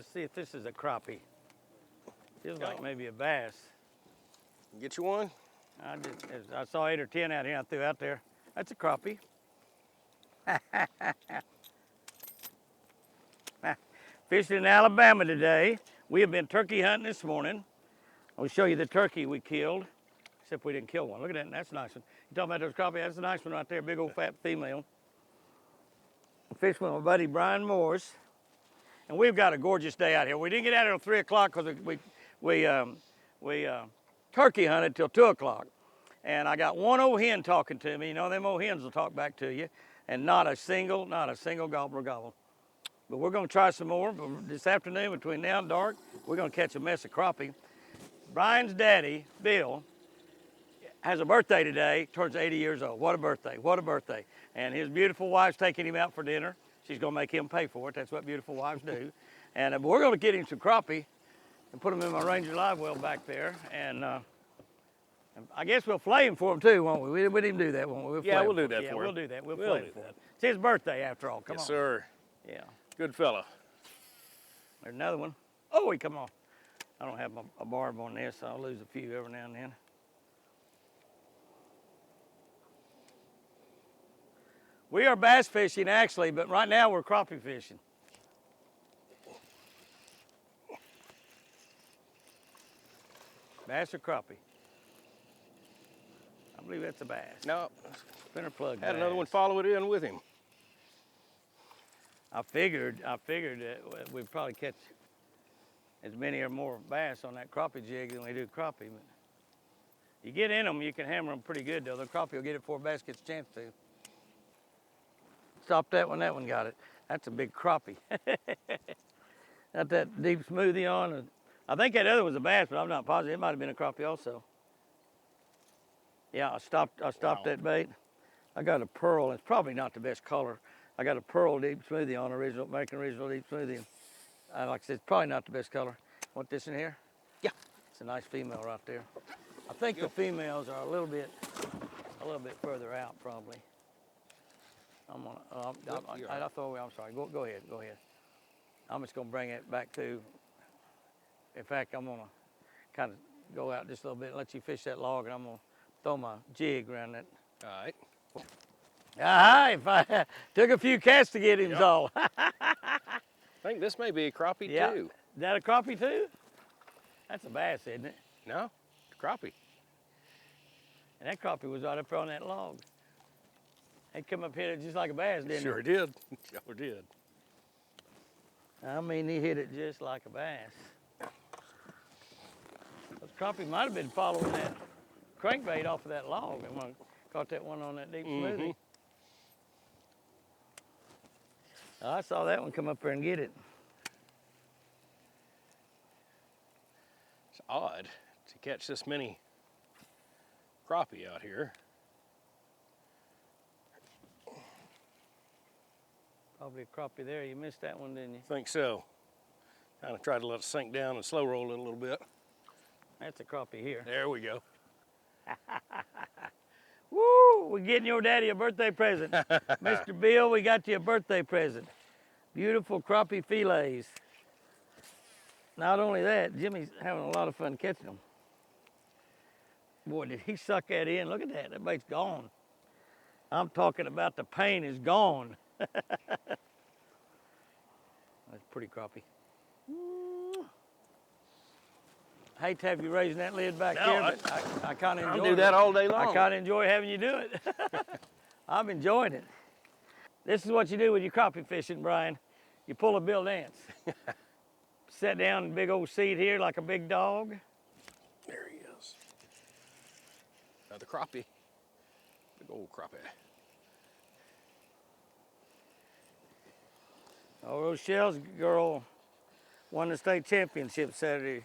Let's see if this is a crappie. Feels like maybe a bass. Get you one? I saw 8 or 10 out here. I threw out there. That's a crappie. Fishing in Alabama today. We have been turkey hunting this morning. I'll show you the turkey we killed, except we didn't kill one. Look at that, that's a nice one. You talking about those crappie? That's a nice one right there, big old fat female. I fished with my buddy Brian Morris, and we've got a gorgeous day out here. We didn't get out here till 3 o'clock because we turkey hunted till 2 o'clock. And I got one old hen talking to me. You know, them old hens will talk back to you. And not a single gobbler gobble. But we're gonna try some more this afternoon between now and dark. We're gonna catch a mess of crappie. Brian's daddy, Bill, has a birthday today, turns 80 years old. What a birthday, what a birthday. And his beautiful wife's taking him out for dinner. She's gonna make him pay for it. That's what beautiful wives do. And we're gonna get him some crappie and put them in my Ranger live well back there. And I guess we'll flay him for him too, won't we? We didn't do that, won't we? We'll do that for him. Yeah, we'll do that. We'll flay him for him. It's his birthday after all, come on. Yes, sir. Yeah. Good fella. There's another one. Oh, he come on. I don't have a barb on this, so I'll lose a few every now and then. We are bass fishing actually, but right now we're crappie fishing. Bass or crappie? I believe that's a bass. No. Spinner plug Had bass. another one follow it in with him. I figured that we'd probably catch as many or more bass on that crappie jig than we do crappie. But you get in them, you can hammer them pretty good though. The crappie will get it before a bass gets a chance to. Stop that one got it. That's a big crappie. Got that deep smoothie on. I think that other was a bass, but I'm not positive. It might have been a crappie also. Yeah, I stopped that bait. I got a pearl. It's probably not the best color. I got a pearl deep smoothie on, American original deep smoothie. Like I said, it's probably not the best color. Want this in here? Yeah. It's a nice female right there. I think the females are a little bit further out probably. I'm sorry. Go ahead. I'm just gonna bring it back to. In fact, I'm gonna kind of go out just a little bit and let you fish that log, and I'm gonna throw my jig around that. All right. If I took a few casts to get him all. I think this may be a crappie too. Is that a crappie too? That's a bass, isn't it? No, it's a crappie. And that crappie was right up there on that log. They come up hit it just like a bass, didn't Sure it? did. Sure did. I mean, he hit it just like a bass. The crappie might have been following that crankbait off of that log. And when I caught that one on that deep smoothie. I saw that one come up there and get it. It's odd to catch this many crappie out here. Probably a crappie there. You missed that one, didn't you? Think so. Kind of tried to let it sink down and slow roll it a little bit. That's a crappie here. There we go. Woo! We're getting your daddy a birthday present. Mr. Bill, we got you a birthday present. Beautiful crappie fillets. Not only that, Jimmy's having a lot of fun catching them. Boy, did he suck that in. Look at that. That bait's gone. I'm talking about the pain is gone. That's pretty crappie. I hate to have you raising that lid back here, but I kind of enjoy it. I'll do that all day long. I kind of enjoy having you do it. I'm enjoying it. This is what you do with your crappie fishing, Brian. You pull a Bill Dance. Sit down in a big old seat here like a big dog. There he is. Another crappie. Big old crappie. Oh, Rochelle's girl won the state championship Saturday.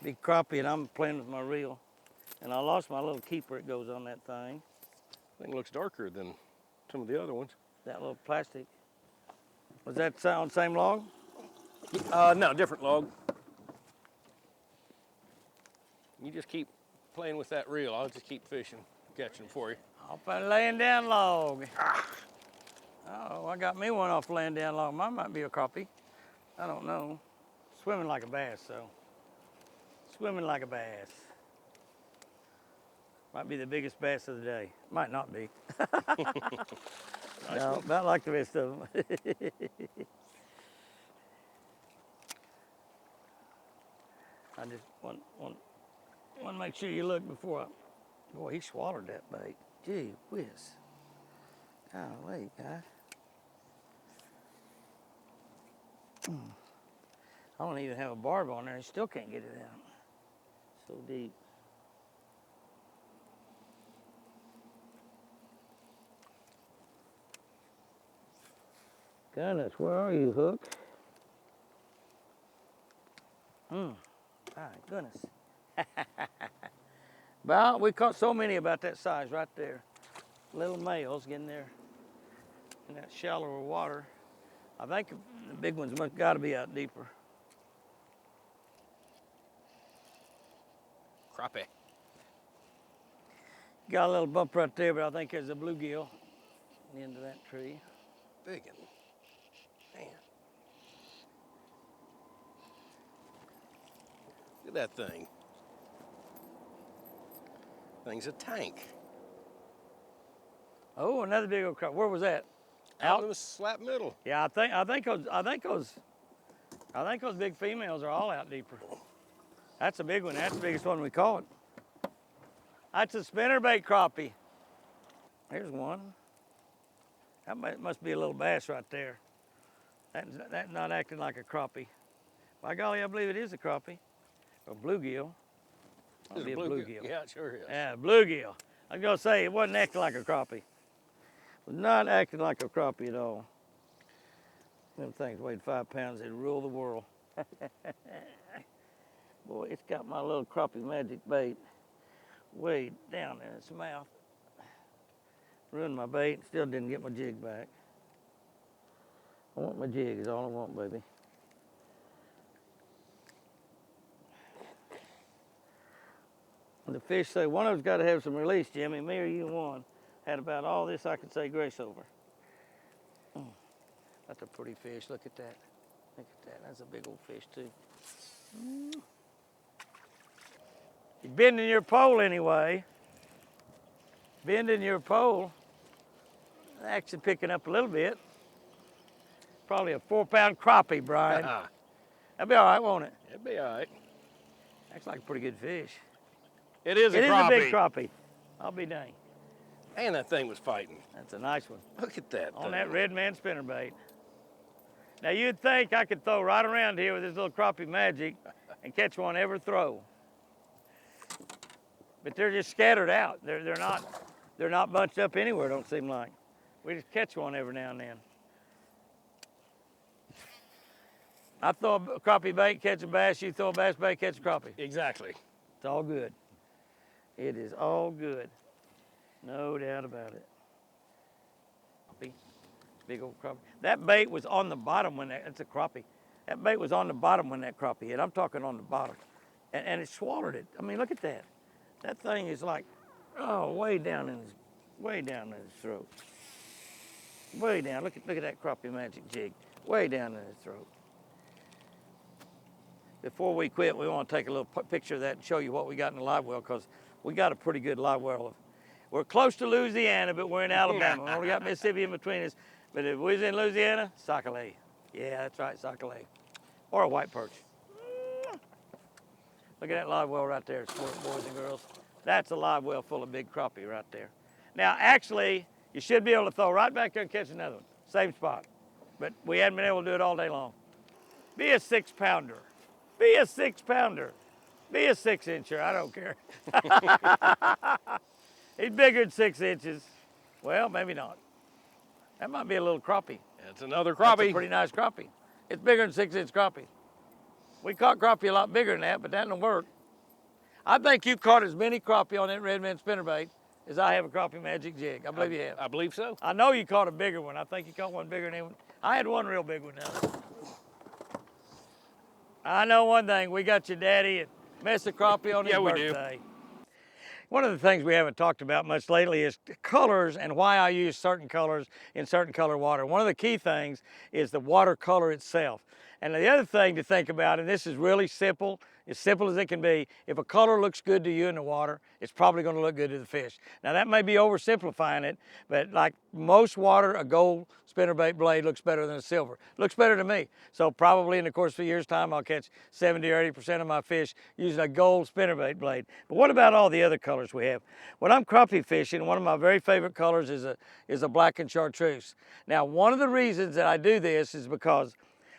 Big crappie, and I'm playing with my reel. And I lost my little keeper it goes on that thing. I think it looks darker than some of the other ones. That little plastic. Was that on the same log? No, different log. You just keep playing with that reel. I'll just keep fishing, catching for you. Off a laying down log. Oh, I got me one off laying down log. Mine might be a crappie. I don't know. Swimming like a bass, so. Swimming like a bass. Might be the biggest bass of the day. Might not be. Nice No, one. about like the rest of them. I just want to make sure you look before I. Boy, he swallowed that bait. Gee whiz. Golly, guy. I don't even have a barb on there. I still can't get it out. So deep. Goodness, where are you, Hook? My goodness. Well, we caught so many about that size right there. Little males getting there in that shallower water. I think the big ones must got to be out deeper. Crappie. Got a little bump right there, but I think there's a bluegill at the end of that tree. Big one. Man. Look at that thing. Thing's a tank. Oh, another big old crappie. Where was that? Out in the slap middle. Yeah, I think those big females are all out deeper. That's a big one. That's the biggest one we caught. That's a spinnerbait crappie. Here's one. That must be a little bass right there. That's not acting like a crappie. By golly, I believe it is a crappie. Or bluegill. It's Might be a bluegill. Yeah, it sure is. Yeah, bluegill. I was gonna say it wasn't acting like a crappie. It was not acting like a crappie at all. Them things weighed 5 pounds. They'd rule the world. Boy, it's got my little crappie magic bait way down in its mouth. Ruined my bait. Still didn't get my jig back. I want my jig is all I want, baby. And the fish say, one of us got to have some release, Jimmy. Me or you one. Had about all this I could say grace over. That's a pretty fish. Look at that. Look at that. That's a big old fish, too. You're bending your pole anyway. Bending your pole. Actually picking up a little bit. Probably a 4-pound crappie, Brian. That'll be all right, won't it? It'd be all right. Acts like a pretty good fish. It is a It crappie. is a big crappie. I'll be dang. And that thing was fighting. That's a nice one. Look at that On thing. that red man spinnerbait. Now you'd think I could throw right around here with this little crappie magic and catch one every throw. But they're just scattered out. They're not bunched up anywhere, don't seem like. We just catch one every now and then. I throw a crappie bait, catch a bass. You throw a bass bait, catch a crappie. Exactly. It's all good. It is all good. No doubt about it. Big old crappie. That bait was on the bottom when that's a crappie. That bait was on the bottom when that crappie hit. I'm talking on the bottom. And it swallowed it. I mean, look at that. That thing is like, oh, way down in his throat. Way down. Look at that crappie magic jig. Way down in his throat. Before we quit, we want to take a little picture of that and show you what we got in the live well, because we got a pretty good live well. We're close to Louisiana, but we're in Alabama. We only got Mississippi in between us. But if we was in Louisiana, sockeye. Yeah, that's right, sockeye. Or a white perch. Look at that live well right there, boys and girls. That's a live well full of big crappie right there. Now, actually, you should be able to throw right back there and catch another one. Same spot. But we hadn't been able to do it all day long. Be a 6-pounder. Be a 6-pounder. Be a 6-incher, I don't care. He's bigger than 6 inches. Well, maybe not. That might be a little crappie. That's another crappie. That's a pretty nice crappie. It's bigger than 6-inch crappie. We caught crappie a lot bigger than that, but that didn't work. I think you caught as many crappie on that red man spinnerbait as I have a crappie magic jig. I believe you have. I believe so. I know you caught a bigger one. I think you caught one bigger than one. I had one real big one now. I know one thing. We got your daddy at Mess of Crappie on his birthday. One of the things we haven't talked about much lately is colors and why I use certain colors in certain color water. One of the key things is the watercolor itself. And the other thing to think about, and this is really simple, as simple as it can be, if a color looks good to you in the water, it's probably going to look good to the fish. Now that may be oversimplifying it, but like most water, a gold spinnerbait blade looks better than a silver. Looks better to me. So probably in the course of a year's time, I'll catch 70 or 80% of my fish using a gold spinnerbait blade. But what about all the other colors we have? When I'm crappie fishing, one of my very favorite colors is a black and chartreuse. Now, one of the reasons that I do this is because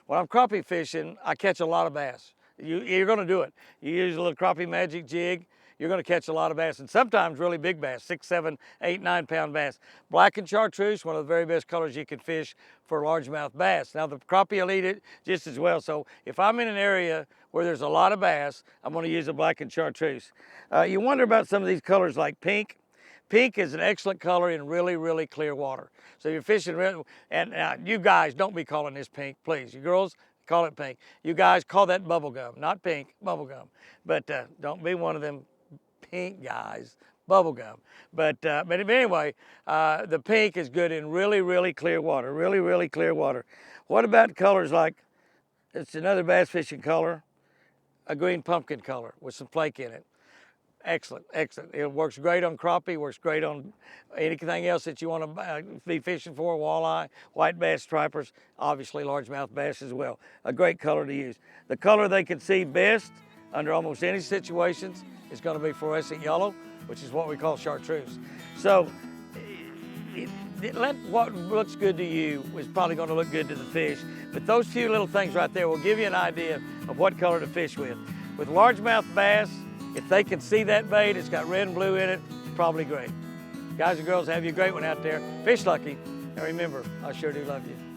when I'm crappie fishing, I catch a lot of bass. You're going to do it. You use a little crappie magic jig, you're going to catch a lot of bass, and sometimes really big bass, 6, 7, 8, 9 pound bass. Black and chartreuse, one of the very best colors you can fish for largemouth bass. Now the crappie will eat it just as well. So if I'm in an area where there's a lot of bass, I'm going to use a black and chartreuse. You wonder about some of these colors like pink. Pink is an excellent color in really, really clear water. So you're fishing, and you guys don't be calling this pink, please. You girls, call it pink. You guys call that bubble gum, not pink, bubble gum. But don't be one of them pink guys, bubble gum. But anyway, the pink is good in really, really clear water, really, really clear water. What about colors like, it's another bass fishing color, a green pumpkin color with some flake in it. Excellent, excellent. It works great on crappie, works great on anything else that you want to be fishing for, walleye, white bass, stripers, obviously largemouth bass as well. A great color to use. The color they can see best under almost any situations is going to be fluorescent yellow, which is what we call chartreuse. So let what looks good to you is probably going to look good to the fish, but those few little things right there will give you an idea of what color to fish with. With largemouth bass, if they can see that bait, it's got red and blue in it, it's probably great. Guys and girls, have you a great one out there. Fish lucky, and remember, I sure do love you.